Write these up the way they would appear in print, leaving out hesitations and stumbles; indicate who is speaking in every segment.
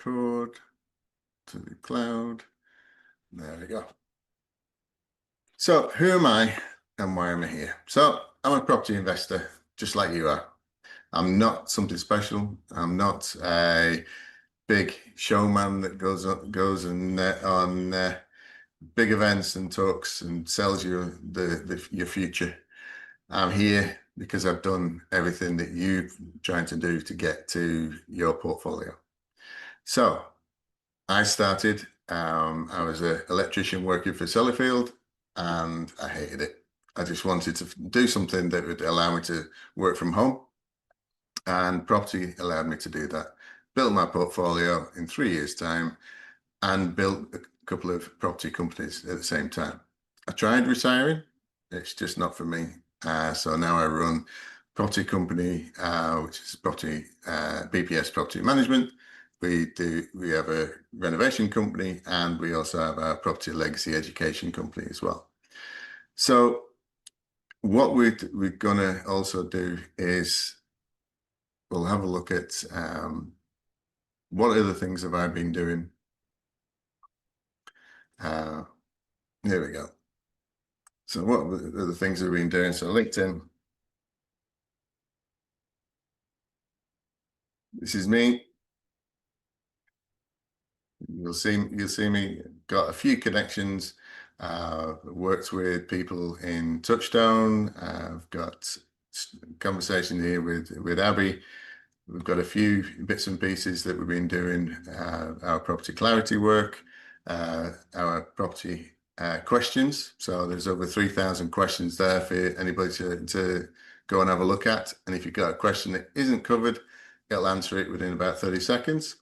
Speaker 1: record to the cloud. There we go. So who am I and why am I here? So I'm a property investor, just like you are. I'm not something special. I'm not a big showman that goes on big events and talks and sells you your future. I'm here because I've done everything that you're trying to do to get to your portfolio. So I started, I was an electrician working for Sellafield and I hated it. I just wanted to do something that would allow me to work from home, and property allowed me to do that. Built my portfolio in 3 years' time and built a couple of property companies at the same time. I tried retiring, it's just not for me. So now I run property company, which is property BPS Property Management. We have a renovation company, and we also have our property legacy education company as well. So what we're gonna also do is we'll have a look at what other things have I been doing. Here we go. So what are the things we've been doing? So LinkedIn. This is me. You'll see me got a few connections. Worked with people in Touchstone. I've got conversation here with Abby. We've got a few bits and pieces that we've been doing. Our property clarity work, our property questions. So there's over 3,000 questions there for anybody to go and have a look at. And if you've got a question that isn't covered, it'll answer it within about 30 seconds.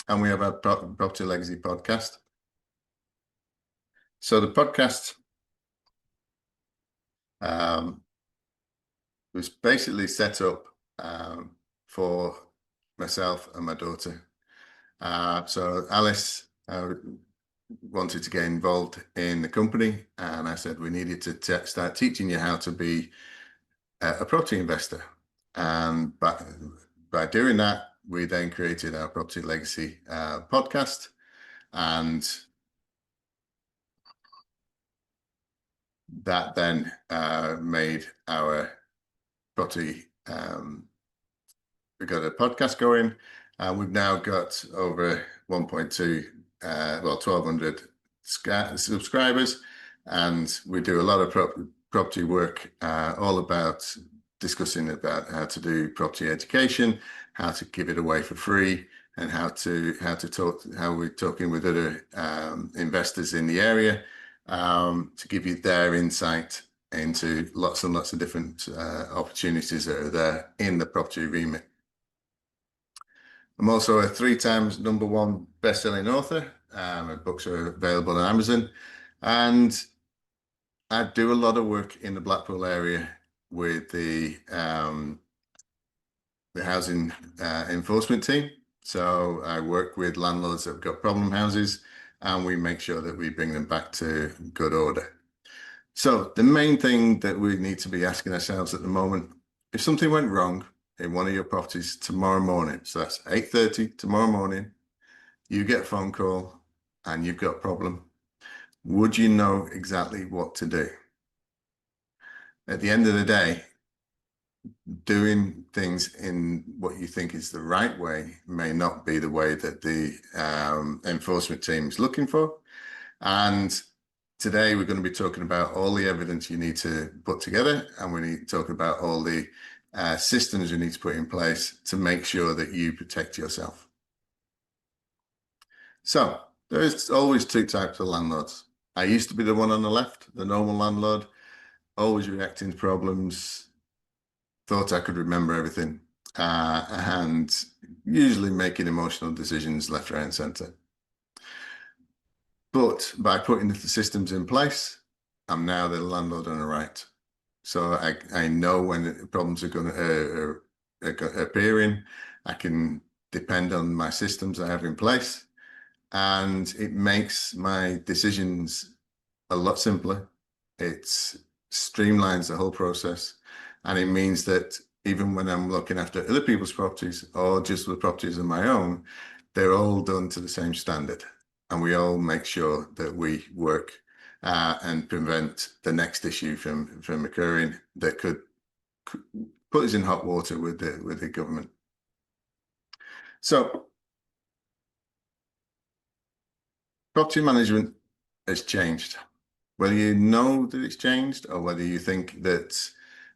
Speaker 1: And we have our Property Legacy podcast. So the podcast was basically set up for myself and my daughter. So Alice wanted to get involved in the company, and I said we needed to start teaching you how to be a property investor. And by doing that, we then created our Property Legacy podcast, and that then made our property. We got a podcast going, and we've now got over 1.2, 1,200 subscribers, and we do a lot of property work, all about discussing about how to do property education, how to give it away for free, and how we're talking with other investors in the area to give you their insight into lots and lots of different opportunities that are there in the property remit. I'm also a 3 times #1 best-selling author. My books are available on Amazon, and I do a lot of work in the Blackpool area with the housing enforcement team. So I work with landlords that have got problem houses, and we make sure that we bring them back to good order. So the main thing that we need to be asking ourselves at the moment, if something went wrong in one of your properties tomorrow morning, so that's 8:30 tomorrow morning, you get a phone call and you've got a problem, would you know exactly what to do? At the end of the day, doing things in what you think is the right way may not be the way that the enforcement team is looking for. And today we're going to be talking about all the evidence you need to put together, and we need to talk about all the systems you need to put in place to make sure that you protect yourself. So there's always 2 types of landlords. I used to be the one on the left, the normal landlord, always reacting to problems, thought I could remember everything, and usually making emotional decisions left, right, and center. But by putting the systems in place, I'm now the landlord on the right. So I know when problems are going to appearing. I can depend on my systems I have in place, and it makes my decisions a lot simpler. It streamlines the whole process, and it means that even when I'm looking after other people's properties or just the properties of my own, they're all done to the same standard, and we all make sure that we work and prevent the next issue from occurring that could put us in hot water with the government. So property management has changed. Whether you know that it's changed or whether you think that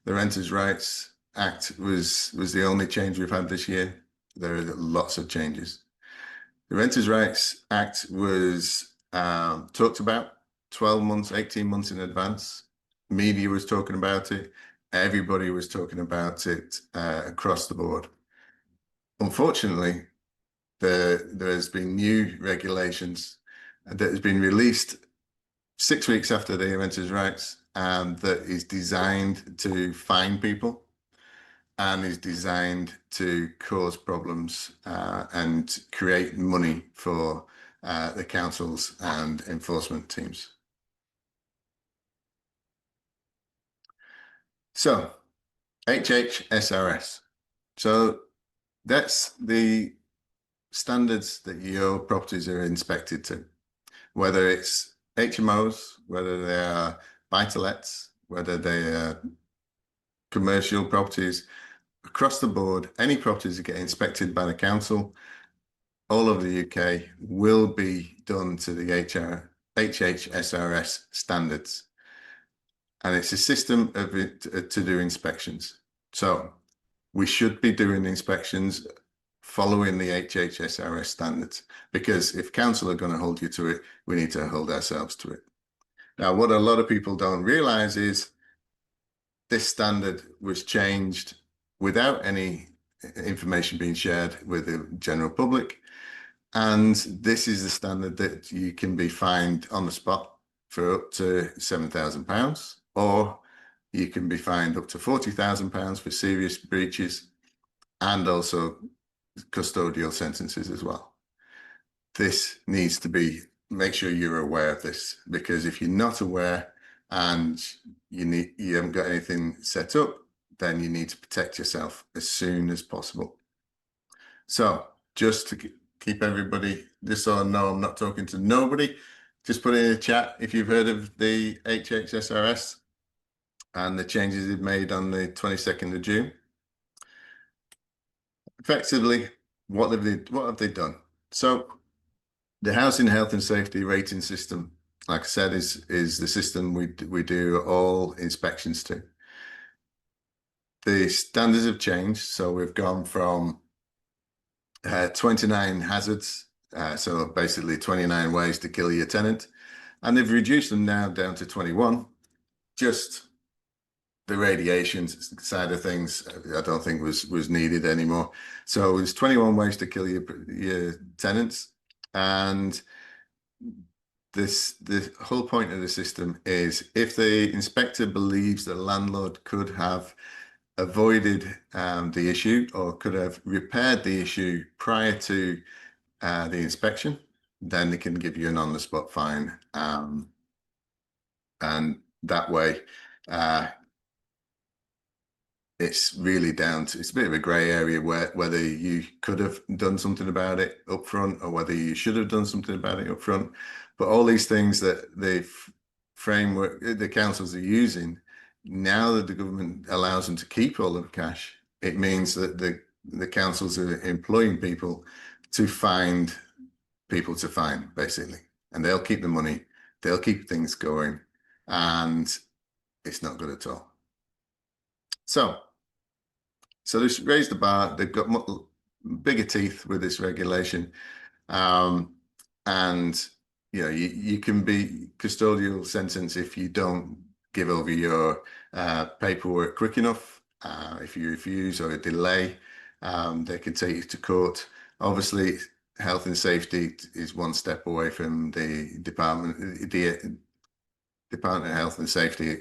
Speaker 1: the Renters' Rights Act was the only change we've had this year, there are lots of changes. The Renters' Rights Act was talked about 12 months, 18 months in advance. Media was talking about it. Everybody was talking about it across the board. Unfortunately, there has been new regulations that has been released 6 weeks after the Renters' Rights, and that is designed to fine people and is designed to cause problems and create money for the councils and enforcement teams. So, HHSRS. So that's the standards that your properties are inspected to, whether it's HMOs, whether they are buy-to-lets, whether they are commercial properties, across the board, any properties that get inspected by the council, all over the UK, will be done to the HHSRS standards. And it's a system of it to do inspections. So we should be doing inspections following the HHSRS standards, because if council are going to hold you to it, we need to hold ourselves to it. Now, what a lot of people don't realize is this standard was changed without any information being shared with the general public. And this is the standard that you can be fined on the spot for up to £7,000, or you can be fined up to £40,000 for serious breaches, and also custodial sentences as well. This needs to be, make sure you're aware of this, because if you're not aware and you haven't got anything set up, then you need to protect yourself as soon as possible. So just to keep everybody, just so I know I'm not talking to nobody, just put in the chat if you've heard of the HHSRS and the changes it made on the 22nd of June. Effectively, what have they done? So the Housing Health and Safety Rating System, like I said, is the system we do all inspections to. The standards have changed, so we've gone from 29 hazards, so basically 29 ways to kill your tenant, and they've reduced them now down to 21. Just the radiation side of things, I don't think was needed anymore. So there's 21 ways to kill your tenants, and the whole point of the system is if the inspector believes the landlord could have avoided the issue or could have repaired the issue prior to the inspection, then they can give you an on-the-spot fine. And that way, it's really down to, it's a bit of a grey area whether you could have done something about it up front or whether you should have done something about it up front. But all these things that the framework, the councils are using, now that the government allows them to keep all of the cash, it means that the councils are employing people to find people to fine, basically. And they'll keep the money, they'll keep things going, and it's not good at all. So they've raised the bar, they've got bigger teeth with this regulation. And you can be custodial sentence if you don't give over your paperwork quick enough. If you refuse or delay, they can take you to court. Obviously, health and safety is one step away from the Department of Health and Safety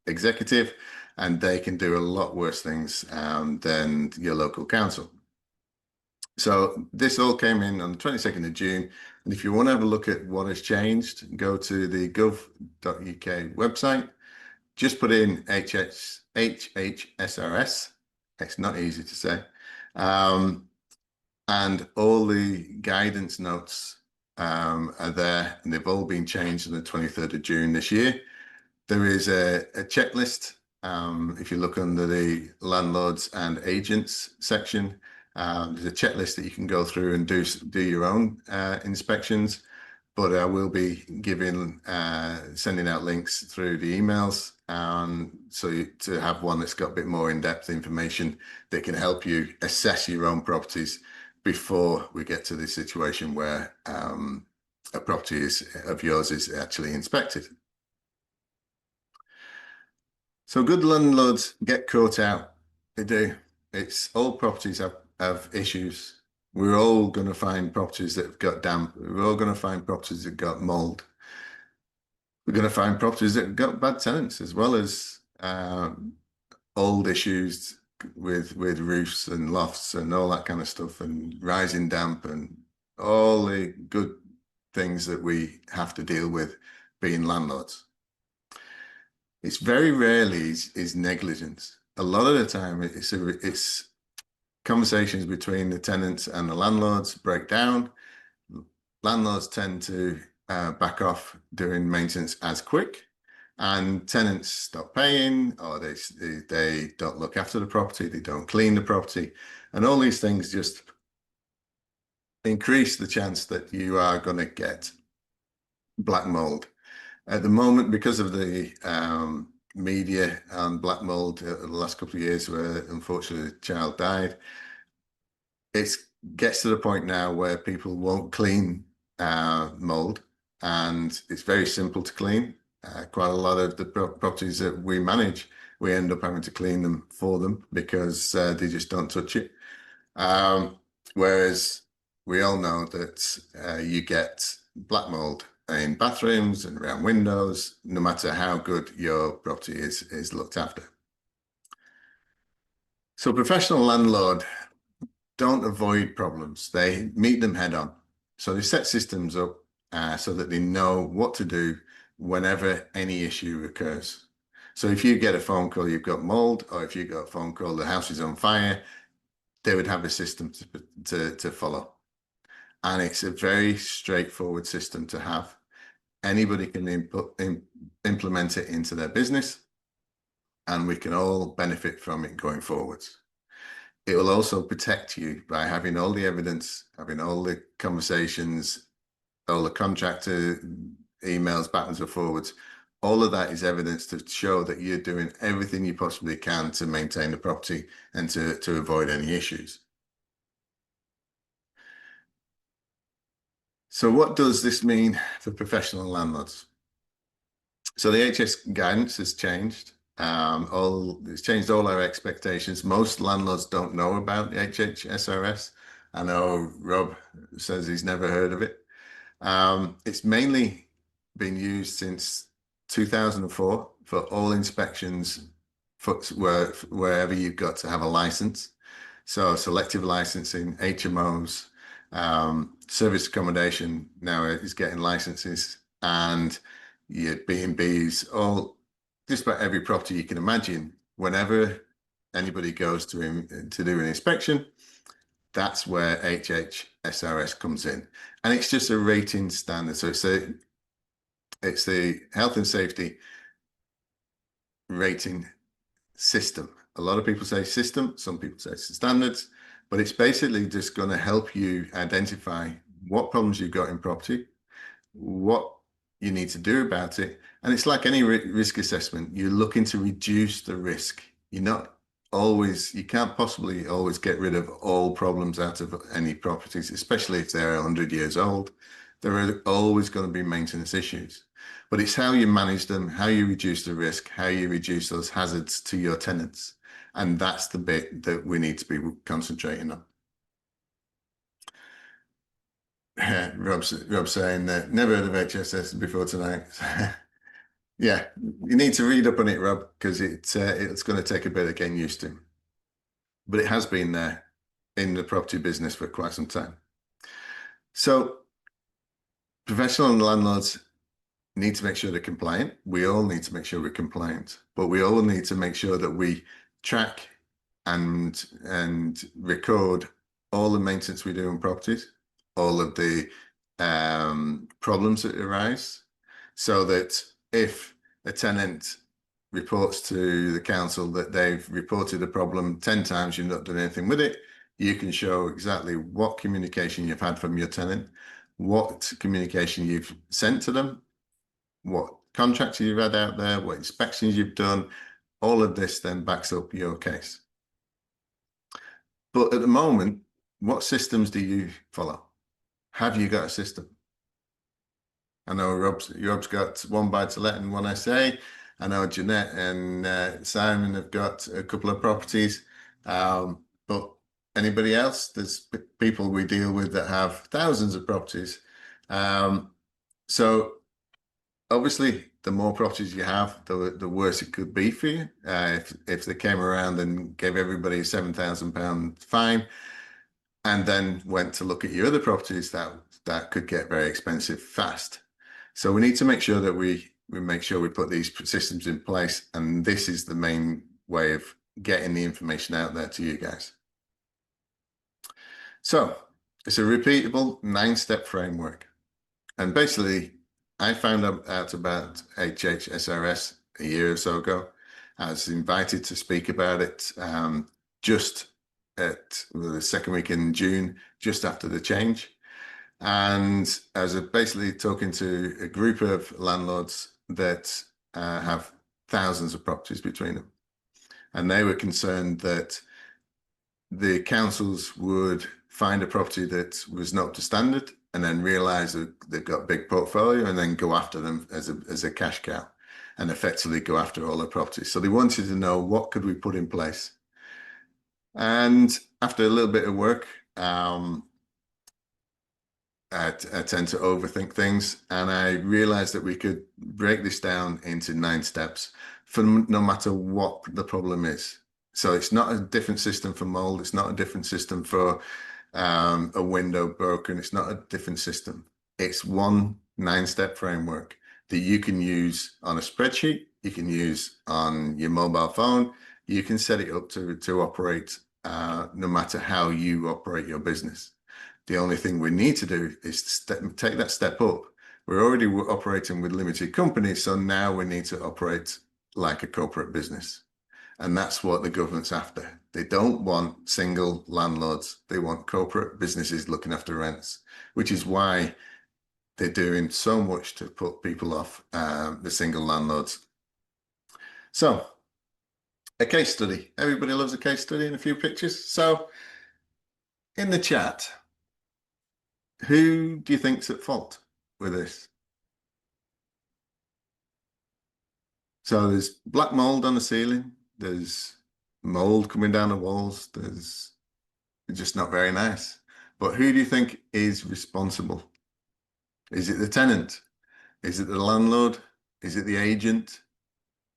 Speaker 1: executive, and they can do a lot worse things than your local council. So this all came in on the 22nd of June. And if you want to have a look at what has changed, go to the gov.uk website, just put in HHSRS. It's not easy to say. And all the guidance notes are there, and they've all been changed on the 23rd of June this year. There is a checklist. If you look under the landlords and agents section, there's a checklist that you can go through and do your own inspections. But I will be sending out links through the emails, to have one that's got a bit more in-depth information that can help you assess your own properties before we get to the situation where a property of yours is actually inspected. So good landlords get caught out. They do. It's all properties have issues. We're all going to find properties that have got damp. We're all going to find properties that got mold. We're going to find properties that have got bad tenants, as well as old issues with roofs and lofts and all that kind of stuff, and rising damp and all the good things that we have to deal with being landlords. It's very rarely is negligence. A lot of the time, it's conversations between the tenants and the landlords break down. Landlords tend to back off doing maintenance as quick, and tenants stop paying, or they don't look after the property, they don't clean the property, and all these things just increase the chance that you are going to get black mold. At the moment, because of the media and black mold the last couple of years, where unfortunately the child died, it gets to the point now where people won't clean mold, and it's very simple to clean. Quite a lot of the properties that we manage, we end up having to clean them for them because they just don't touch it. Whereas we all know that you get black mold in bathrooms and around windows, no matter how good your property is looked after. So professional landlord don't avoid problems, they meet them head on. So they set systems up so that they know what to do whenever any issue occurs. So if you get a phone call, you've got mold, or if you got a phone call, the house is on fire, they would have a system to follow. And it's a very straightforward system to have. Anybody can implement it into their business, and we can all benefit from it going forwards. It will also protect you by having all the evidence, having all the conversations, all the contractor emails backwards and forwards. All of that is evidence to show that you're doing everything you possibly can to maintain the property and to avoid any issues. So what does this mean for professional landlords? So the HS guidance has changed. It's changed all our expectations. Most landlords don't know about the HHSRS. I know Rob says he's never heard of it. It's mainly been used since 2004 for all inspections wherever you've got to have a license. So selective licensing, HMOs, service accommodation now is getting licenses, and your B&Bs, just about every property you can imagine. Whenever anybody goes to do an inspection, that's where HHSRS comes in, and it's just a rating standard. So it's the health and safety rating system. A lot of people say system, some people say standards, but it's basically just going to help you identify what problems you've got in property, what you need to do about it. And it's like any risk assessment. You're looking to reduce the risk. You can't possibly always get rid of all problems out of any properties, especially if they're 100 years old. There are always going to be maintenance issues, but it's how you manage them, how you reduce the risk, how you reduce those hazards to your tenants. And that's the bit that we need to be concentrating on. Rob's saying that never heard of HSS before tonight. Yeah, you need to read up on it, Rob, because it's going to take a bit of getting used to. But it has been there in the property business for quite some time. So professional landlords need to make sure they're compliant. We all need to make sure we're compliant, but we all need to make sure that we track and record all the maintenance we do on properties, all of the problems that arise, so that if a tenant reports to the council that they've reported a problem 10 times, you've not done anything with it, you can show exactly what communication you've had from your tenant, what communication you've sent to them, what contracts you've had out there, what inspections you've done. All of this then backs up your case. But at the moment, what systems do you follow? Have you got a system? I know Rob's got one buy to let and one SA. I know Jeanette and Simon have got a couple of properties. But anybody else? There's people we deal with that have thousands of properties. So obviously, the more properties you have, the worse it could be for you. If they came around and gave everybody a £7,000 fine, and then went to look at your other properties, that could get very expensive fast. So we need to make sure that we make sure we put these systems in place, and this is the main way of getting the information out there to you guys. So it's a repeatable 9-step framework, and basically I found out about HHSRS a year or so ago. I was invited to speak about it just at the second week in June, just after the change. And I was basically talking to a group of landlords that have thousands of properties between them. And they were concerned that the councils would find a property that was not up to standard and then realize that they've got a big portfolio and then go after them as a cash cow and effectively go after all the properties. So they wanted to know, what could we put in place? And after a little bit of work, I tend to overthink things, and I realized that we could break this down into 9 steps for no matter what the problem is. So it's not a different system for mold. It's not a different system for a window broken. It's not a different system. It's one 9-step framework that you can use on a spreadsheet. You can use on your mobile phone. You can set it up to operate no matter how you operate your business. The only thing we need to do is take that step up. We're already operating with limited companies, so now we need to operate like a corporate business. And that's what the government's after. They don't want single landlords. They want corporate businesses looking after rents, which is why they're doing so much to put people off the single landlords. So, a case study. Everybody loves a case study and a few pictures. So, in the chat, who do you think's at fault with this? So there's black mold on the ceiling. There's mold coming down the walls. It's just not very nice. But who do you think is responsible? Is it the tenant? Is it the landlord? Is it the agent?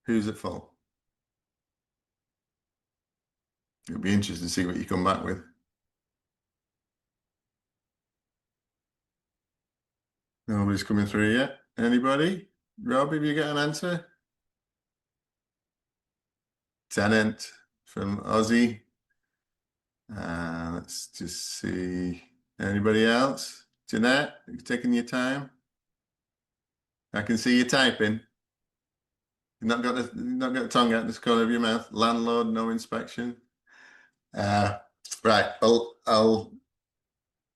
Speaker 1: Who's at fault? It'll be interesting to see what you come back with. Nobody's coming through yet. Anybody? Rob, have you got an answer? Tenant from Aussie. Let's just see. Anybody else? Jeanette, you taking your time? I can see you typing. You've not got the tongue out this corner of your mouth. Landlord, no inspection. Right. I'll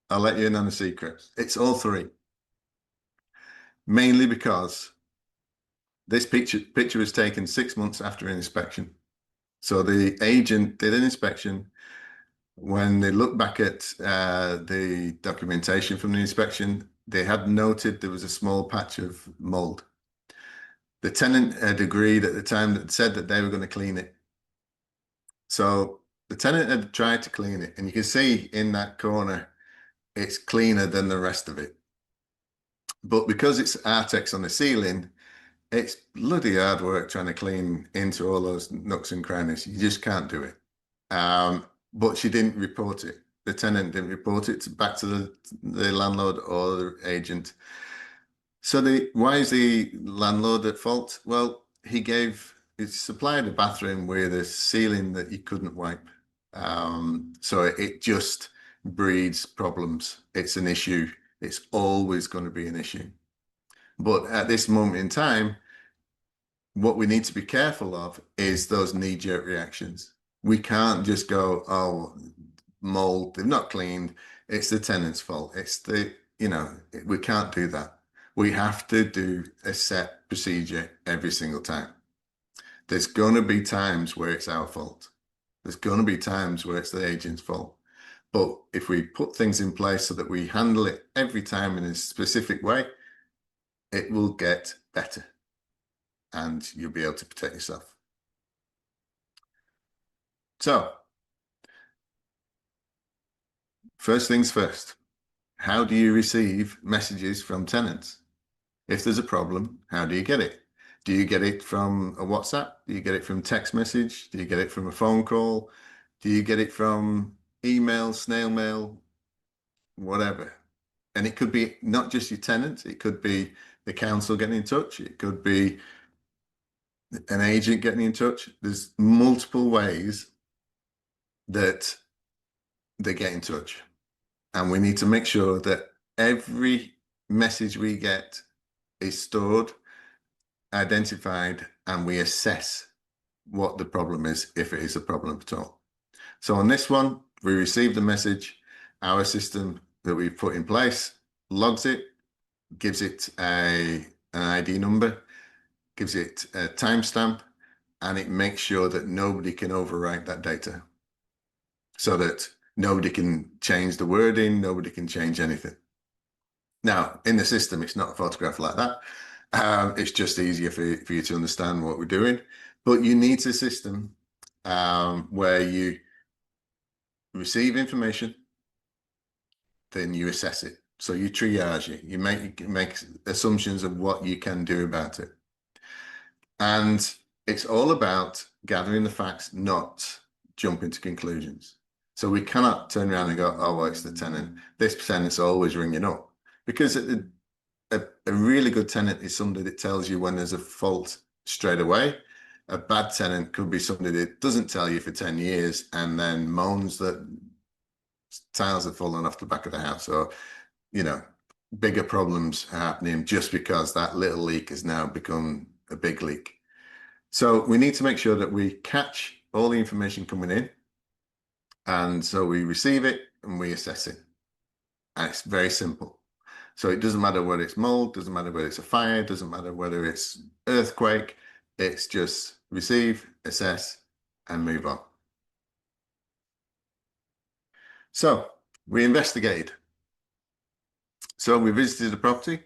Speaker 1: let you in on a secret. It's all 3. Mainly because this picture was taken 6 months after an inspection. So the agent did an inspection. When they looked back at the documentation from the inspection, they had noted there was a small patch of mold. The tenant had agreed at the time that said that they were going to clean it. So the tenant had tried to clean it, and you can see in that corner, it's cleaner than the rest of it. But because it's Artex on the ceiling, it's bloody hard work trying to clean into all those nooks and crannies. You just can't do it. But she didn't report it. The tenant didn't report it back to the landlord or the agent. So why is the landlord at fault? Well, he supplied a bathroom with a ceiling that you couldn't wipe. So it just breeds problems. It's an issue. It's always going to be an issue. But at this moment in time, what we need to be careful of is those knee-jerk reactions. We can't just go, oh, mold, they've not cleaned, it's the tenant's fault. It's the, we can't do that. We have to do a set procedure every single time. There's going to be times where it's our fault. There's going to be times where it's the agent's fault. But if we put things in place so that we handle it every time in a specific way, it will get better and you'll be able to protect yourself. So, first things first, how do you receive messages from tenants? If there's a problem, how do you get it? Do you get it from a WhatsApp? Do you get it from text message? Do you get it from a phone call? Do you get it from email, snail mail, whatever? And it could be not just your tenant, it could be the council getting in touch, it could be an agent getting in touch. There's multiple ways that they get in touch. And we need to make sure that every message we get is stored, identified, and we assess what the problem is, if it is a problem at all. So on this one, we receive the message, our system that we've put in place logs it, gives it an ID number, gives it a timestamp, and it makes sure that nobody can overwrite that data so that nobody can change the wording, nobody can change anything. Now, in the system, it's not a photograph like that. It's just easier for you to understand what we're doing. But you need a system where you receive information, then you assess it. So you triage it. You make assumptions of what you can do about it. And it's all about gathering the facts, not jumping to conclusions. So we cannot turn around and go, oh, well, it's the tenant. This tenant's always ringing up. Because a really good tenant is somebody that tells you when there's a fault straight away. A bad tenant could be somebody that doesn't tell you for 10 years and then moans that tiles have fallen off the back of the house, or, bigger problems are happening just because that little leak has now become a big leak. So we need to make sure that we catch all the information coming in. And so we receive it and we assess it. And it's very simple. So it doesn't matter whether it's mold, doesn't matter whether it's a fire, doesn't matter whether it's earthquake. It's just receive, assess, and move on. So we investigated. So we visited the property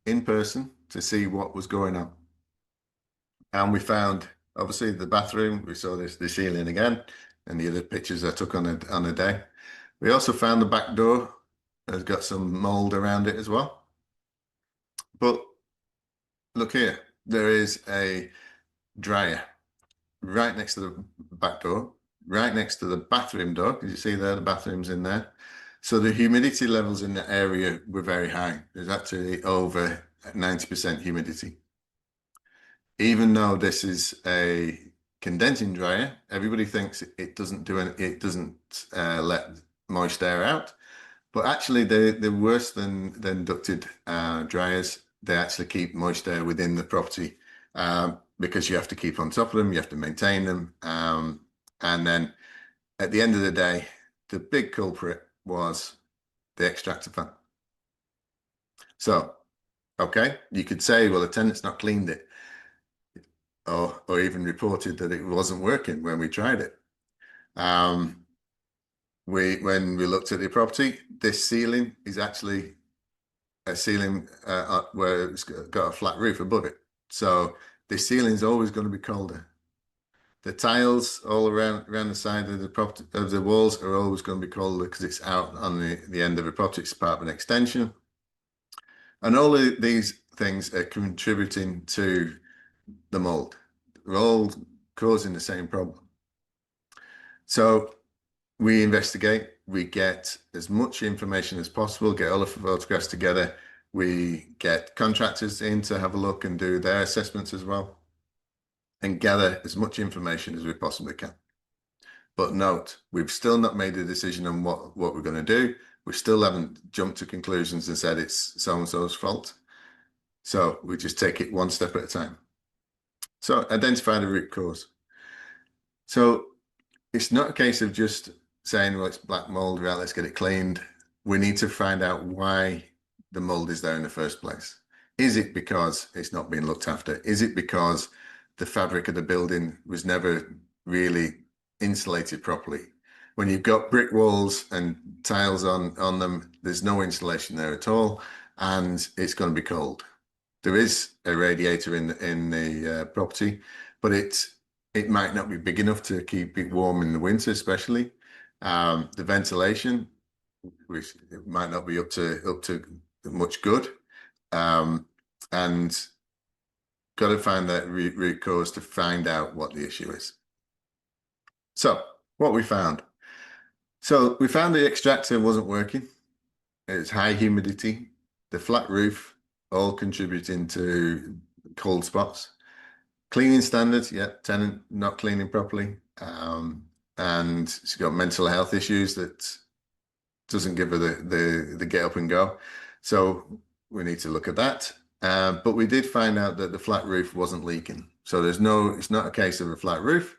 Speaker 1: in person to see what was going on. And we found, obviously, the bathroom. We saw the ceiling again, and the other pictures I took on a day. We also found the back door has got some mold around it as well. But look here, there is a dryer right next to the back door, right next to the bathroom door. Did you see there? The bathroom's in there. So the humidity levels in the area were very high. There's actually over 90% humidity. Even though this is a condensing dryer, everybody thinks it doesn't do any, it doesn't let moist air out. But actually, they're worse than ducted dryers. They actually keep moist air within the property because you have to keep on top of them, you have to maintain them. And then at the end of the day, the big culprit was the extractor fan. So, okay, you could say, well, the tenant's not cleaned it, or even reported that it wasn't working when we tried it. When we looked at the property, this ceiling is actually a ceiling where it's got a flat roof above it. So the ceiling is always going to be colder. The tiles all around the side of the property, of the walls, are always going to be colder because it's out on the end of the property. It's part of an extension. And all of these things are contributing to the mold. They're all causing the same problem. So we investigate, we get as much information as possible, get all of the photographs together. We get contractors in to have a look and do their assessments as well, and gather as much information as we possibly can. But note, we've still not made a decision on what we're going to do. We still haven't jumped to conclusions and said it's so-and-so's fault. So we just take it one step at a time. So identify the root cause. So it's not a case of just saying, well, it's black mold, right, let's get it cleaned. We need to find out why the mold is there in the first place. Is it because it's not being looked after? Is it because the fabric of the building was never really insulated properly? When you've got brick walls and tiles on them, there's no insulation there at all, and it's going to be cold. There is a radiator in the property, but it might not be big enough to keep it warm in the winter, especially. The ventilation, which it might not be up to much good, and got to find that root cause to find out what the issue is. So what we found. So we found the extractor wasn't working. It was high humidity, the flat roof, all contributing to cold spots. Cleaning standards, yeah, tenant not cleaning properly. And she's got mental health issues that doesn't give her the get up and go. So we need to look at that. But we did find out that the flat roof wasn't leaking. So it's not a case of a flat roof.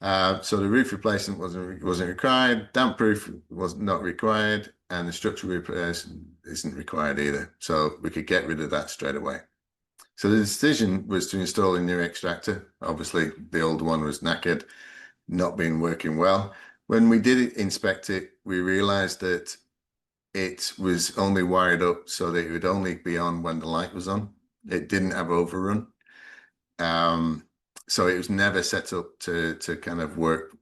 Speaker 1: So the roof replacement wasn't required, damp proof was not required, and the structural repairs isn't required either. So we could get rid of that straight away. So the decision was to install a new extractor. Obviously, the old one was knackered, not been working well. When we did inspect it, we realized that it was only wired up so that it would only be on when the light was on. It didn't have overrun. So it was never set up to kind of work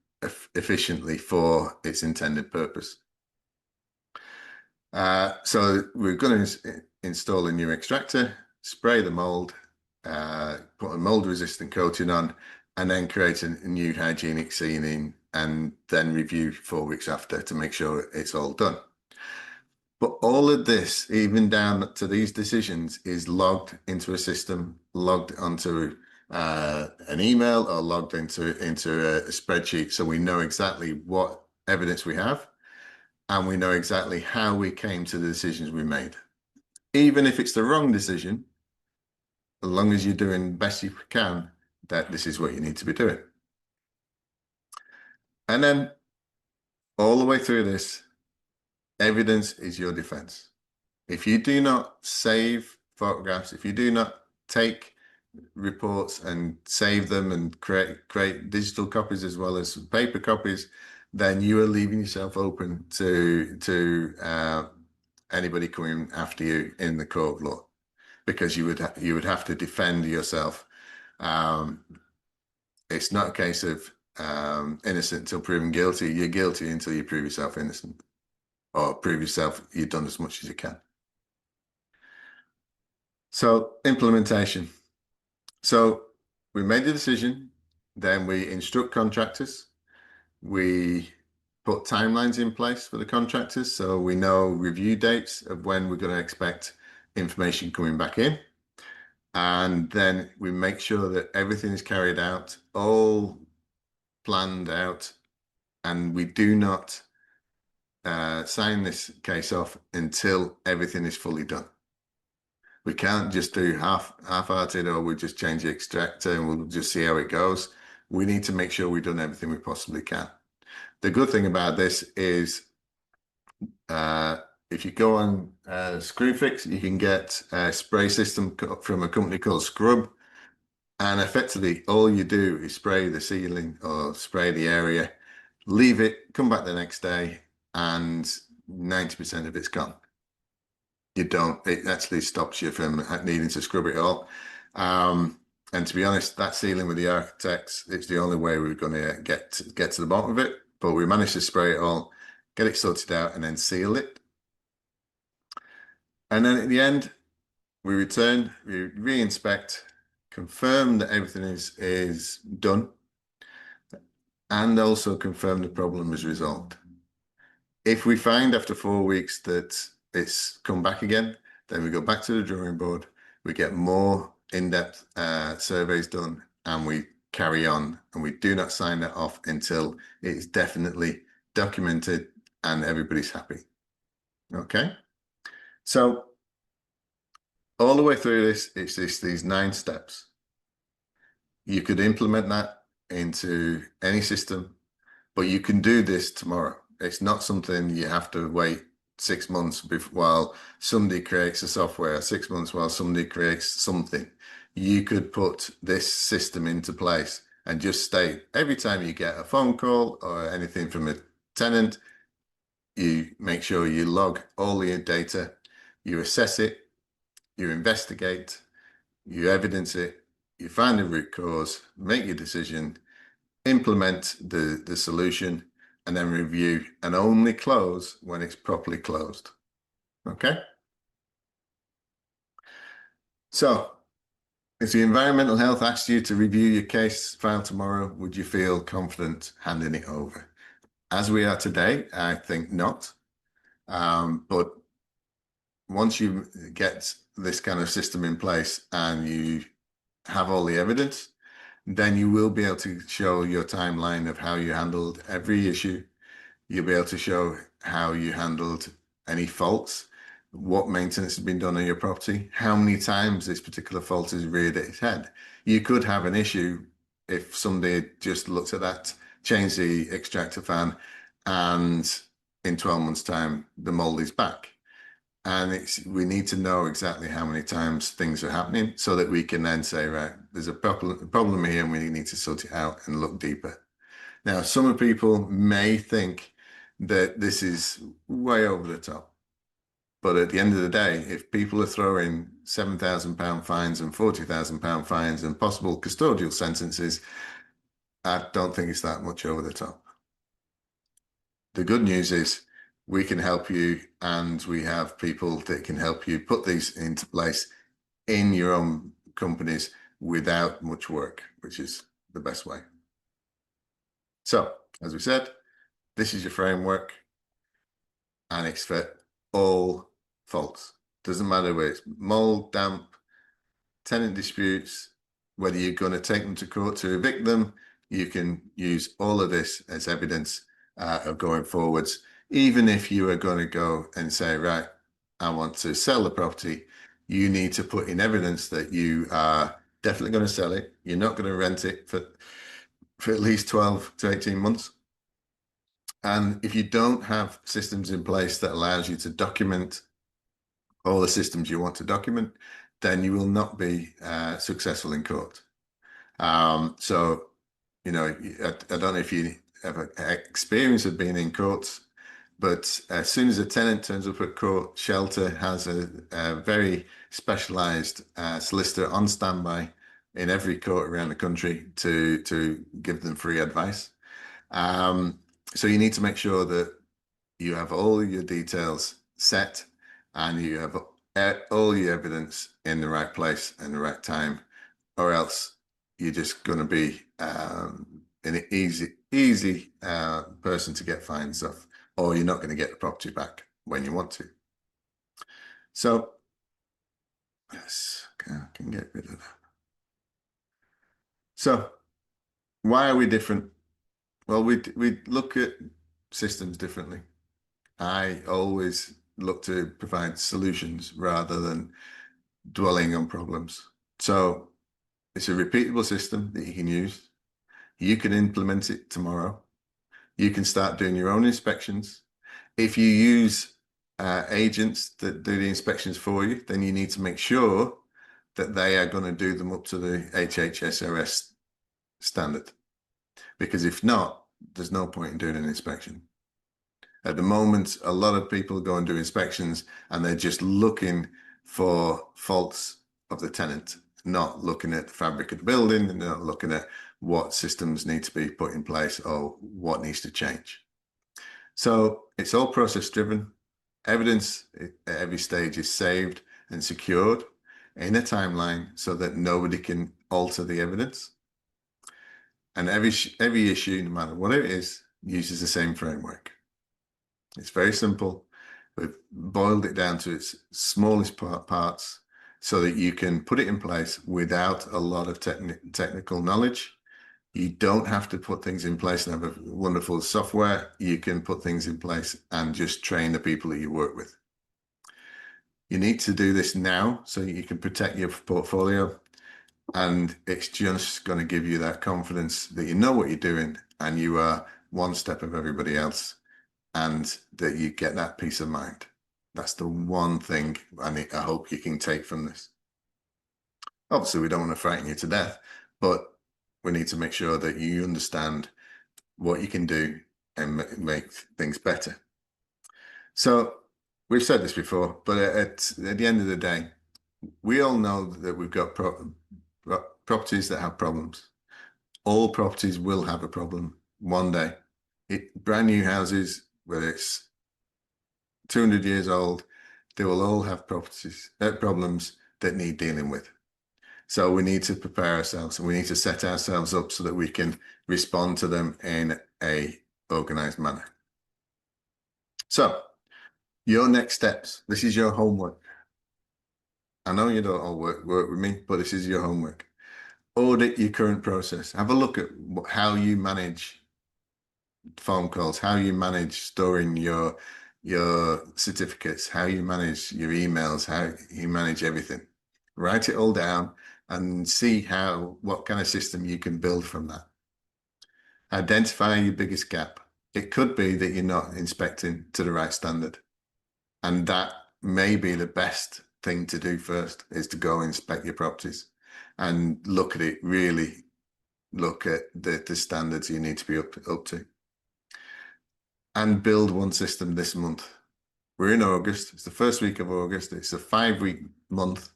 Speaker 1: efficiently for its intended purpose. So we're going to install a new extractor, spray the mold, put a mold-resistant coating on, and then create a new hygienic ceiling, and then review 4 weeks after to make sure it's all done. But all of this, even down to these decisions, is logged into a system, logged onto an email, or logged into a spreadsheet, so we know exactly what evidence we have, and we know exactly how we came to the decisions we made. Even if it's the wrong decision, as long as you're doing the best you can, that this is what you need to be doing. And then all the way through this, evidence is your defense. If you do not save photographs, if you do not take reports and save them and create digital copies as well as paper copies, then you are leaving yourself open to anybody coming after you in the court of law, because you would have to defend yourself. It's not a case of innocent until proven guilty. You're guilty until you prove yourself innocent, or prove yourself you've done as much as you can. So implementation. So we made the decision, then we instruct contractors. We put timelines in place for the contractors, so we know review dates of when we're going to expect information coming back in. And then we make sure that everything is carried out, all planned out, and we do not sign this case off until everything is fully done. We can't just do half-hearted, or we just change the extractor and we'll just see how it goes. We need to make sure we've done everything we possibly can. The good thing about this is if you go on Screwfix, you can get a spray system from a company called Scrub. And effectively, all you do is spray the ceiling or spray the area, leave it, come back the next day, and 90% of it's gone. It actually stops you from needing to scrub it all. And to be honest, that ceiling with the architects, it's the only way we're going to get to the bottom of it. But we managed to spray it all, get it sorted out, and then seal it. And then at the end, we return, we re-inspect, confirm that everything is done, and also confirm the problem is resolved. If we find after 4 weeks that it's come back again, then we go back to the drawing board, we get more in-depth surveys done, and we carry on, and we do not sign that off until it's definitely documented and everybody's happy. Okay, so all the way through this, it's these 9 steps. You could implement that into any system, but you can do this tomorrow. It's not something you have to wait 6 months while somebody creates a software, 6 months while somebody creates something. You could put this system into place and just state every time you get a phone call or anything from a tenant, you make sure you log all your data, you assess it, you investigate, you evidence it, you find the root cause, make your decision, implement the solution, and then review and only close when it's properly closed. Okay? So, if the environmental health asked you to review your case file tomorrow, would you feel confident handing it over? As we are today, I think not. But once you get this kind of system in place and you have all the evidence, then you will be able to show your timeline of how you handled every issue. You'll be able to show how you handled any faults, what maintenance has been done on your property, how many times this particular fault has reared its head. You could have an issue if somebody just looked at that, changed the extractor fan, and in 12 months' time, the mold is back. And we need to know exactly how many times things are happening so that we can then say, right, there's a problem here and we need to sort it out and look deeper. Now, some people may think that this is way over the top. But at the end of the day, if people are throwing £7,000 fines and £40,000 fines and possible custodial sentences, I don't think it's that much over the top. The good news is we can help you, and we have people that can help you put these into place in your own companies without much work, which is the best way. So, as we said, this is your framework, and it's for all faults. Doesn't matter whether it's mold, damp, tenant disputes, whether you're going to take them to court to evict them, you can use all of this as evidence of going forwards. Even if you are going to go and say, right, I want to sell the property, you need to put in evidence that you are definitely going to sell it. You're not going to rent it for at least 12 to 18 months. And if you don't have systems in place that allows you to document all the systems you want to document, then you will not be successful in court. So, you know, I don't know if you have experience of being in courts, but as soon as a tenant turns up at court, Shelter has a very specialized solicitor on standby in every court around the country to give them free advice. So you need to make sure that you have all your details set and you have all your evidence in the right place and the right time, or else you're just going to be an easy person to get fines off, or you're not going to get the property back when you want to. So, yes, I can get rid of that. So, why are we different? Well, we look at systems differently. I always look to provide solutions rather than dwelling on problems. So it's a repeatable system that you can use. You can implement it tomorrow. You can start doing your own inspections. If you use agents that do the inspections for you, then you need to make sure that they are going to do them up to the HHSRS standard. Because if not, there's no point in doing an inspection. At the moment, a lot of people go and do inspections and they're just looking for faults of the tenant, not looking at the fabric of the building and not looking at what systems need to be put in place or what needs to change. So it's all process driven. Evidence at every stage is saved and secured in a timeline so that nobody can alter the evidence. And every issue, no matter what it is, uses the same framework. It's very simple. We've boiled it down to its smallest parts so that you can put it in place without a lot of technical knowledge You don't have to put things in place and have a wonderful software. You can put things in place and just train the people that you work with. You need to do this now so you can protect your portfolio. And it's just going to give you that confidence that you know what you're doing and you are one step of everybody else, and that you get that peace of mind. That's the one thing I hope you can take from this. Obviously, we don't want to frighten you to death, but we need to make sure that you understand what you can do and make things better. So we've said this before, but at the end of the day, we all know that we've got properties that have problems. All properties will have a problem one day. Brand new houses, whether it's 200 years old, they will all have problems that need dealing with. So we need to prepare ourselves and we need to set ourselves up so that we can respond to them in a organized manner. So your next steps, this is your homework. I know you don't all work with me, but this is your homework. Audit your current process. Have a look at how you manage phone calls, how you manage storing your certificates, how you manage your emails, how you manage everything. Write it all down and see what kind of system you can build from that. Identify your biggest gap. It could be that you're not inspecting to the right standard. And that may be the best thing to do first, is to go inspect your properties and look at it, really look at the standards you need to be up to. And build one system this month. We're in August. It's the first week of August. It's a 5-week month.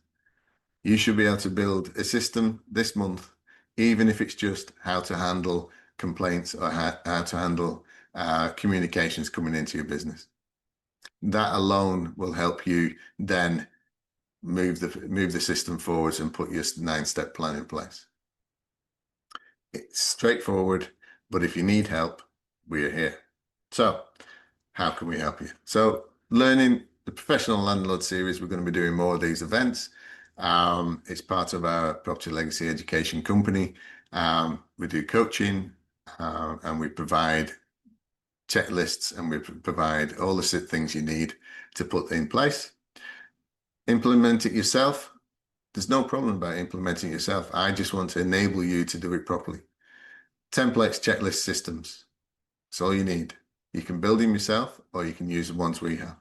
Speaker 1: You should be able to build a system this month, even if it's just how to handle complaints or how to handle communications coming into your business. That alone will help you then move the system forwards and put your 9-step plan in place. It's straightforward, but if you need help, we are here. So how can we help you? So learning the Professional Landlord series, we're going to be doing more of these events. It's part of our Property Legacy Education company. We do coaching and we provide checklists and we provide all the things you need to put in place. Implement it yourself. There's no problem about implementing it yourself. I just want to enable you to do it properly. Templates, checklists, systems. That's all you need. You can build them yourself or you can use the ones we have.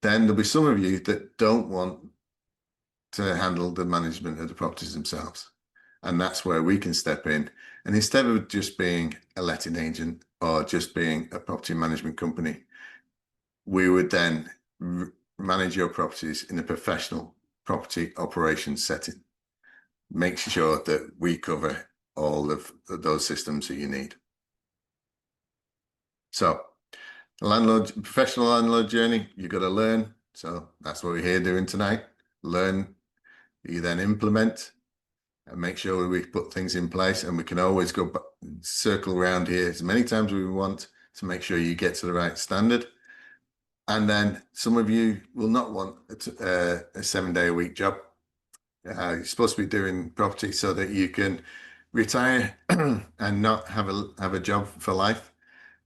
Speaker 1: Then there'll be some of you that don't want to handle the management of the properties themselves. And that's where we can step in. And instead of just being a letting agent or just being a property management company, we would then manage your properties in a professional property operations setting. Make sure that we cover all of those systems that you need. So the professional landlord journey, you've got to learn. So that's what we're here doing tonight. Learn, you then implement, and make sure we put things in place, and we can always go back, circle around here as many times as we want to make sure you get to the right standard. And then some of you will not want a 7-day-a-week job. You're supposed to be doing property so that you can retire and not have a job for life.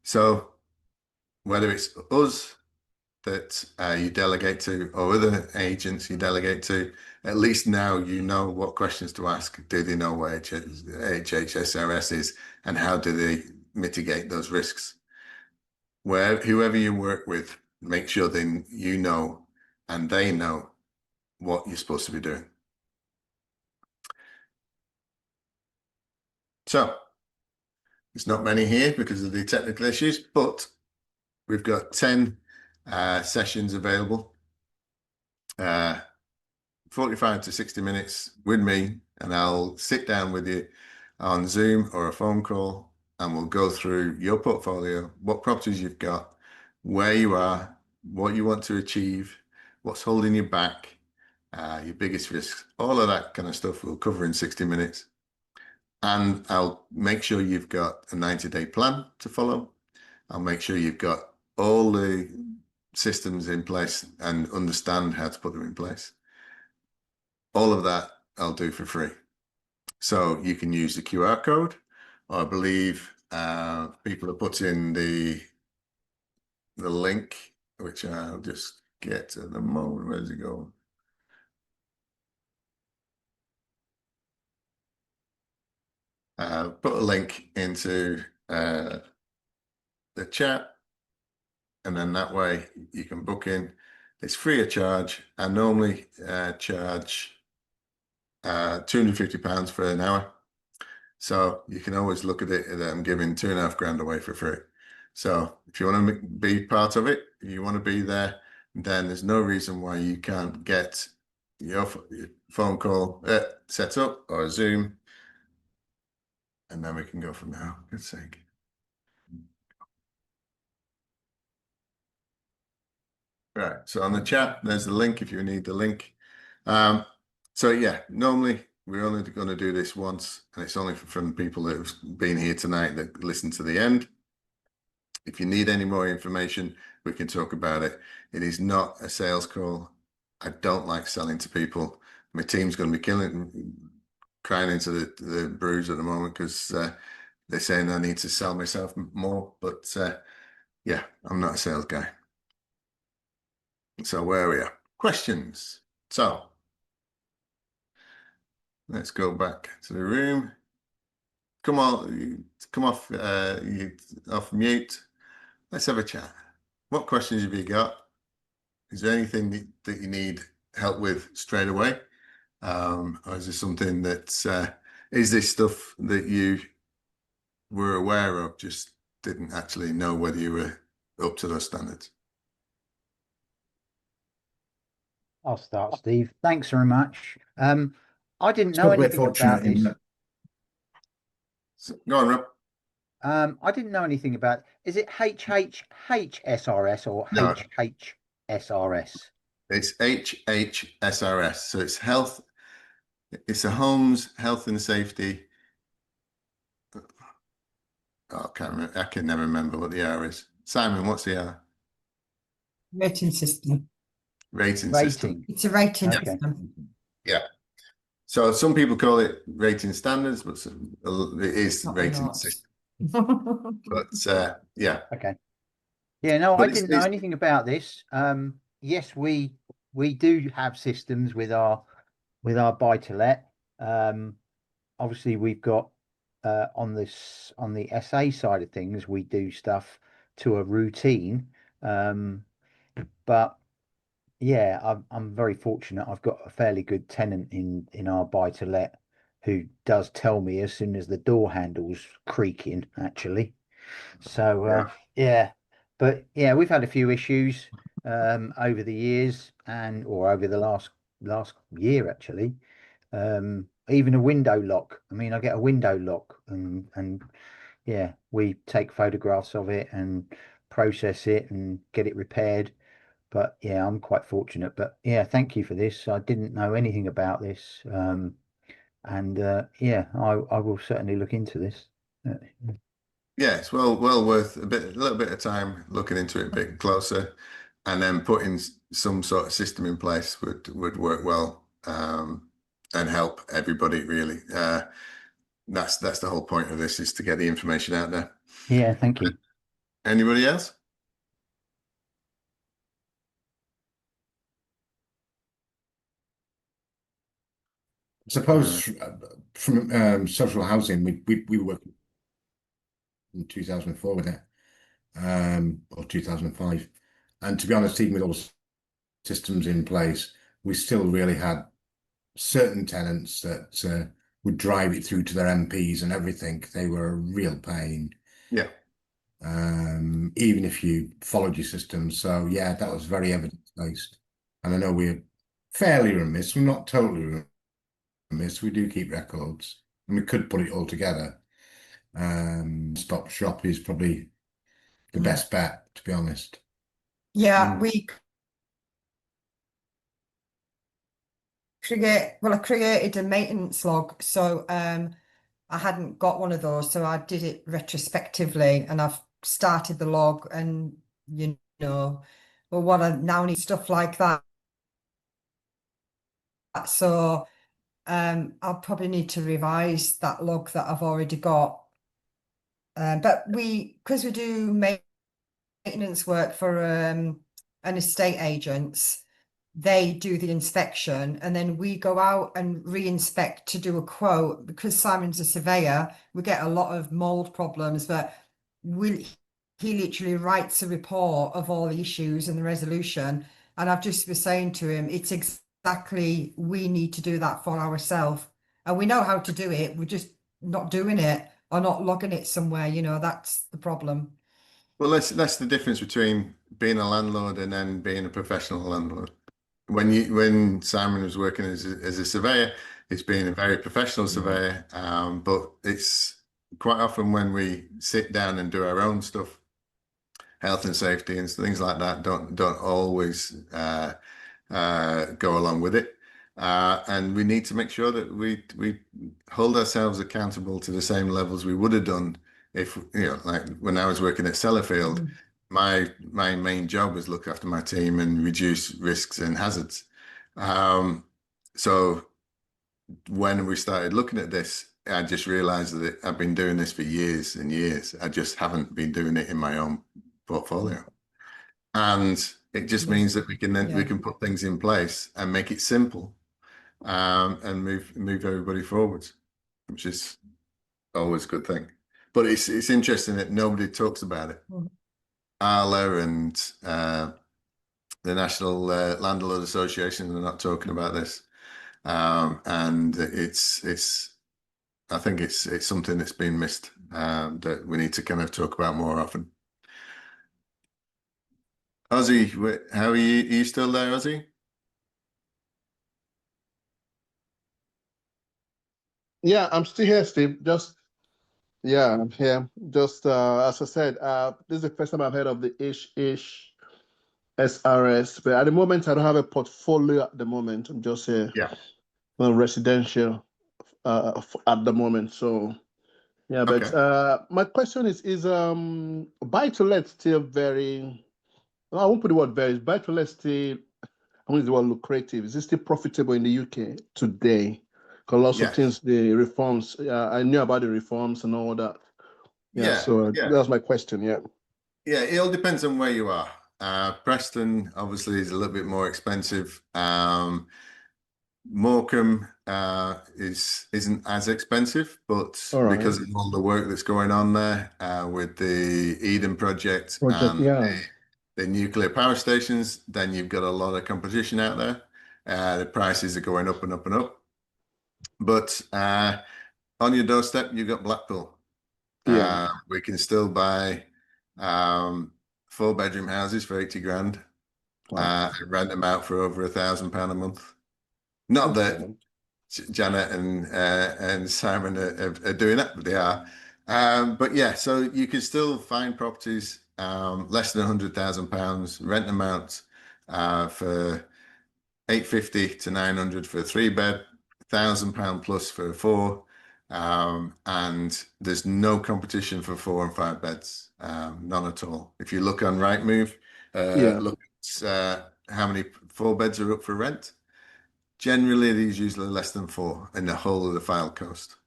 Speaker 1: So whether it's us that you delegate to or other agents you delegate to, at least now you know what questions to ask. Do they know what HHSRS is and how do they mitigate those risks? Whoever you work with, make sure you know and they know what you're supposed to be doing. So there's not many here because of the technical issues, but we've got 10 sessions available, 45 to 60 minutes with me, and I'll sit down with you on Zoom or a phone call, and we'll go through your portfolio, what properties you've got, where you are, what you want to achieve, what's holding you back, your biggest risks, all of that kind of stuff we'll cover in 60 minutes. And I'll make sure you've got a 90-day plan to follow. I'll make sure you've got all the systems in place and understand how to put them in place. All of that I'll do for free. So you can use the QR code, or I believe people are putting the link, which I'll just get at the moment. Where's it going? Put a link into the chat, and then that way you can book in. It's free of charge. I normally charge £250 for an hour. So you can always look at it that I'm giving £2.5 away for free. So if you want to be part of it, if you want to be there, then there's no reason why you can't get your phone call set up or Zoom, and then we can go from there. For goodness sake. Right. So on the chat, there's the link if you need the link. So yeah, normally we're only going to do this once, and it's only from people that have been here tonight that listen to the end. If you need any more information, we can talk about it. It is not a sales call. I don't like selling to people. My team's going to be crying into the bruise at the moment because they're saying I need to sell myself more. But yeah, I'm not a sales guy. So where are we at? Questions. So let's go back to the room. Come on, come off off mute. Let's have a chat. What questions have you got? Is there anything that you need help with straight away? Or is there something that is this stuff that you were aware of, just didn't actually know whether you were up to those standards?
Speaker 2: I'll start, Steve. Thanks very much. I didn't know
Speaker 3: So we're
Speaker 2: anything about
Speaker 3: fortunate in
Speaker 2: this.
Speaker 3: that.
Speaker 1: So, go on, Rob.
Speaker 2: I didn't know anything about. Is it HHHSRS or
Speaker 1: No.
Speaker 2: HHSRS?
Speaker 1: It's HHSRS. So it's health. It's a homes health and safety. Oh, I can't remember. I can never remember what the R is. Simon, what's the R?
Speaker 4: Rating system.
Speaker 1: Rating
Speaker 2: Rating.
Speaker 1: system.
Speaker 4: It's a rating
Speaker 2: Okay.
Speaker 4: system.
Speaker 1: Yeah. So some people call it rating standards, but it is
Speaker 4: Not
Speaker 1: rating
Speaker 4: lots.
Speaker 1: system. But yeah.
Speaker 2: Okay. Yeah, no,
Speaker 1: But
Speaker 2: I didn't know anything about this. Yes, we do have systems with our buy to let. Obviously we've got on the SA side of things, we do stuff to a routine. But yeah, I'm very fortunate. I've got a fairly good tenant in our buy to let who does tell me as soon as the door handle's creaking, actually. So yeah, but yeah, we've had a few issues over the years or over the last year actually. Even a window lock. I mean, I get a window lock and yeah, we take photographs of it and process it and get it repaired. But yeah, I'm quite fortunate. But yeah, thank you for this. I didn't know anything about this. And yeah, I will certainly look into this.
Speaker 1: Yeah, it's well worth a little bit of time looking into it a bit closer, and then putting some sort of system in place would work well and help everybody really. That's the whole point of this, is to get the information out there.
Speaker 2: Yeah, thank you.
Speaker 1: Anybody else?
Speaker 3: I suppose from social housing, we were working in 2004 with it, or 2005. And to be honest, even with all the systems in place, we still really had certain tenants that would drive it through to their MPs and everything. They were a real pain.
Speaker 1: Yeah.
Speaker 3: Even if you followed your system. So yeah, that was very evidence-based. And I know we're fairly remiss. We're not totally remiss. We do keep records, and we could put it all together. Stop shop is probably the best bet, to be honest.
Speaker 4: Yeah, we I created a maintenance log, so I hadn't got one of those, so I did it retrospectively, and I've started the log, and well, what I now need stuff like that. So I'll probably need to revise that log that I've already got. But because we do maintenance work for an estate agents, they do the inspection and then we go out and re-inspect to do a quote. Because Simon's a surveyor, we get a lot of mold problems, but he literally writes a report of all the issues and the resolution. And I've just been saying to him, it's exactly, we need to do that for ourselves. And we know how to do it, we're just not doing it or not logging it somewhere, that's the problem.
Speaker 1: Well, that's the difference between being a landlord and then being a professional landlord. When Simon was working as a surveyor, it's been a very professional surveyor. But it's quite often when we sit down and do our own stuff, health and safety and things like that don't always go along with it. And we need to make sure that we hold ourselves accountable to the same levels we would have done if, like when I was working at Sellafield, my main job was look after my team and reduce risks and hazards. So when we started looking at this, I just realized that I've been doing this for years and years. I just haven't been doing it in my own portfolio. And it just means that we can put things in place and make it simple, and move everybody forwards, which is always a good thing. But it's interesting that nobody talks about it. Arla and the National Landlord Association are not talking about this, and I think it's something that's been missed, that we need to kind of talk about more often. Ozzy, how are you? Are you still there, Ozzy?
Speaker 5: Yeah, I'm still here, Steve. Yeah, I'm here. Just as I said, this is the first time I've heard of the ish SRS, but at the moment I don't have a portfolio at the moment. I'm just here on residential at the moment. So yeah, but my question is buy to let still very, well, I won't put the word very, buy to let still, I want the word lucrative. Is it still profitable in the UK today? Because lots of things, the reforms, I knew about the reforms and all that. So that's my question. Yeah,
Speaker 1: it all depends on where you are. Preston obviously is a little bit more expensive. Morecambe isn't as expensive, but because of all the work that's going on there, with the Eden project and the nuclear power stations, then you've got a lot of competition out there. The prices are going up and up and up. But on your doorstep, you've got Blackpool. We can still buy 4-bedroom houses for 80 grand, and rent them out for over £1,000 a month. Not that Janet and Simon are doing that, but they are. But yeah, so you can still find properties less than £100,000, rent them out for 850 to 900 for a 3-bed, £1,000 plus for a 4. And there's no competition for 4 and 5 beds, none at all. If you look on Rightmove, look at how many 4 beds are up for rent. Generally, these usually less than 4 in the whole of the Fylde Coast.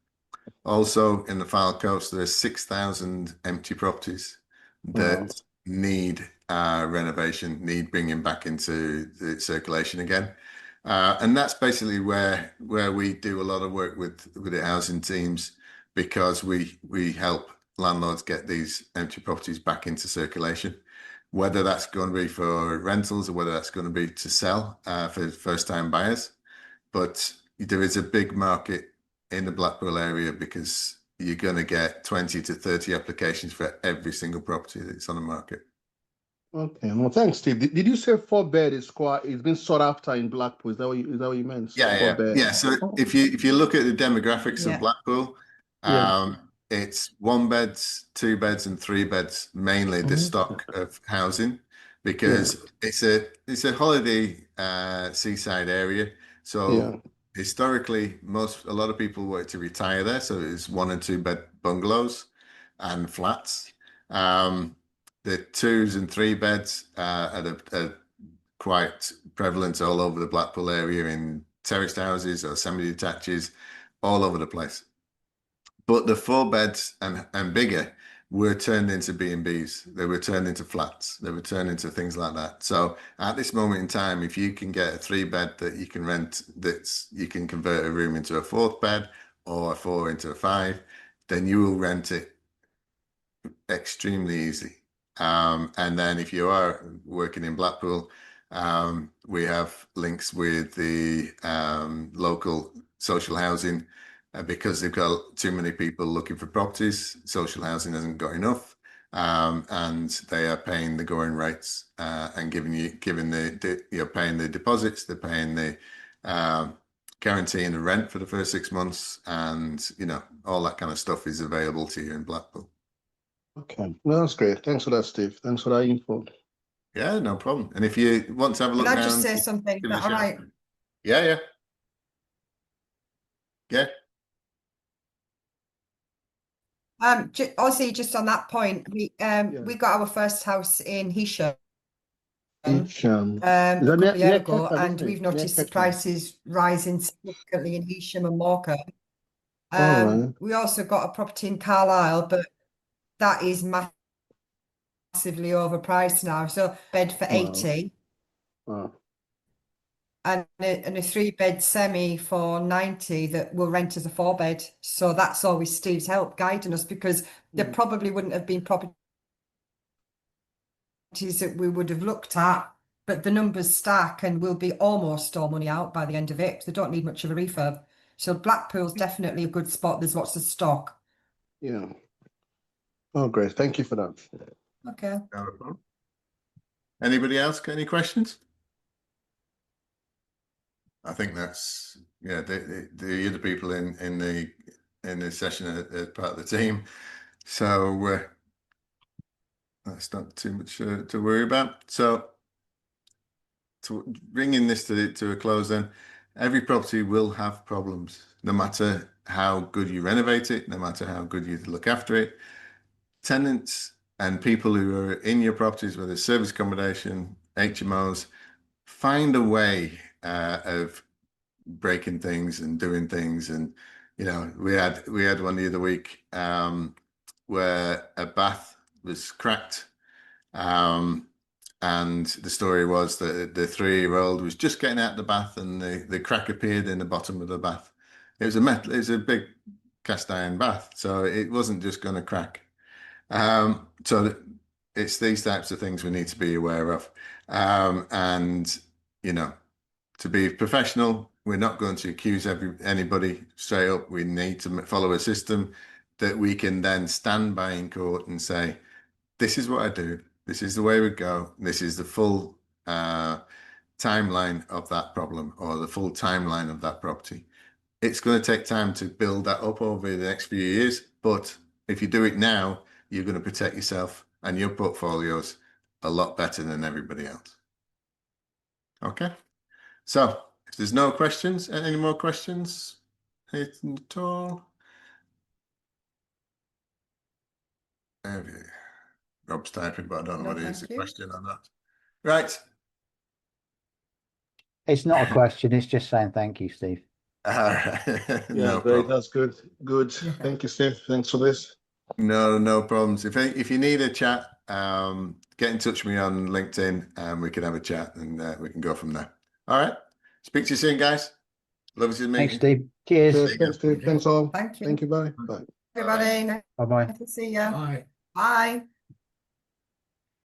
Speaker 1: Also, in the Fylde Coast, there are 6,000 empty properties that need renovation, need bringing back into the circulation again. And that's basically where we do a lot of work with the housing teams, because we help landlords get these empty properties back into circulation, whether that's going to be for rentals or whether that's going to be to sell for first-time buyers. But there is a big market in the Blackpool area, because you're going to get 20 to 30 applications for every single property that's on the market.
Speaker 5: Okay, well, thanks, Steve. Did you say 4-bed is quite? It's been sought after in Blackpool. Is that what you meant?
Speaker 1: Yeah. So if you look at the demographics of Blackpool, it's 1 beds, 2 beds, and 3 beds mainly the stock of housing, because it's a holiday seaside area. So historically, a lot of people were to retire there, so it's 1 and 2 bed bungalows and flats. The 2s and 3 beds are quite prevalent all over the Blackpool area in terraced houses or semi-detaches all over the place. But the 4 beds and bigger were turned into B&Bs. They were turned into flats. They were turned into things like that. So at this moment in time, if you can get a 3-bed that you can rent, you can convert a room into a 4th bed or a 4 into a 5, then you will rent it extremely easy. And then if you are working in Blackpool, we have links with the local social housing because they've got too many people looking for properties. Social housing hasn't got enough, and they are paying the going rates and you're paying the deposits, they're paying the guaranteeing the rent for the first 6 months, and all that kind of stuff is available to you in Blackpool.
Speaker 5: Okay, well, that's great. Thanks for that, Steve. Thanks for that info.
Speaker 1: Yeah, no problem. And if you want to have a look
Speaker 4: Can I
Speaker 1: around,
Speaker 4: just say something?
Speaker 1: give
Speaker 4: Is
Speaker 1: us
Speaker 4: that
Speaker 1: a
Speaker 4: all
Speaker 1: shout.
Speaker 4: right?
Speaker 1: Yeah.
Speaker 4: Obviously, just on that point, we got our first house in Heysham
Speaker 5: Isham.
Speaker 4: a
Speaker 5: Is that
Speaker 4: couple of years
Speaker 5: near
Speaker 4: ago,
Speaker 5: Kettle,
Speaker 4: and
Speaker 5: isn't it?
Speaker 4: we've
Speaker 5: Near
Speaker 4: noticed the
Speaker 5: Kettle.
Speaker 4: prices rising significantly in Heysham and Morecambe.
Speaker 5: All right.
Speaker 4: We also got a property in Carlisle, but that is massively overpriced now. So bed for
Speaker 5: Wow.
Speaker 4: 80
Speaker 5: Wow.
Speaker 4: and a 3-bed semi for 90 that will rent as a 4-bed. So that's always Steve's help guiding us, because there probably wouldn't have been properties that we would have looked at, but the numbers stack and we'll be almost all money out by the end of it. They don't need much of a refurb. So Blackpool's definitely a good spot. There's lots of stock.
Speaker 5: Yeah. Oh, great. Thank you for that.
Speaker 4: Okay.
Speaker 1: No problem. Anybody else got any questions? I think that's the other people in the session are part of the team, so that's not too much to worry about. So to bringing this to a close, then every property will have problems, no matter how good you renovate it, no matter how good you look after it. Tenants and people who are in your properties, whether it's service accommodation, HMOs, find a way of breaking things and doing things. And we had one the other week where a bath was cracked, and the story was that the 3-year-old was just getting out of the bath and the crack appeared in the bottom of the bath. It was a big cast iron bath, so it wasn't just going to crack. So it's these types of things we need to be aware of, and to be professional, we're not going to accuse anybody straight up. We need to follow a system that we can then stand by in court and say, this is what I do, this is the way we go, this is the full timeline of that problem or the full timeline of that property. It's going to take time to build that up over the next few years, but if you do it now, you're going to protect yourself and your portfolios a lot better than everybody else. Okay, so if there's no questions, any more questions? Anything at all? Rob's typing, but I don't know
Speaker 4: No,
Speaker 1: whether it's a
Speaker 4: thank you.
Speaker 1: question or not. Right.
Speaker 2: It's not a question, it's just saying thank you, Steve.
Speaker 1: All right.
Speaker 5: Yeah,
Speaker 1: No
Speaker 5: great.
Speaker 1: problem.
Speaker 5: That's good. Good.
Speaker 4: Yeah.
Speaker 5: Thank you, Steve. Thanks for this.
Speaker 1: No problems. If you need a chat, get in touch with me on LinkedIn and we can have a chat and we can go from there. All right. Speak to you soon, guys. Love to meet
Speaker 2: Thanks,
Speaker 1: you.
Speaker 2: Steve. Cheers.
Speaker 5: Cheers. Thanks, Steve. Thanks all.
Speaker 4: Thank you.
Speaker 5: Thank you. Bye. Bye.
Speaker 4: Everybody, nice
Speaker 2: Bye-bye.
Speaker 4: to see you.
Speaker 3: Bye.
Speaker 4: Bye.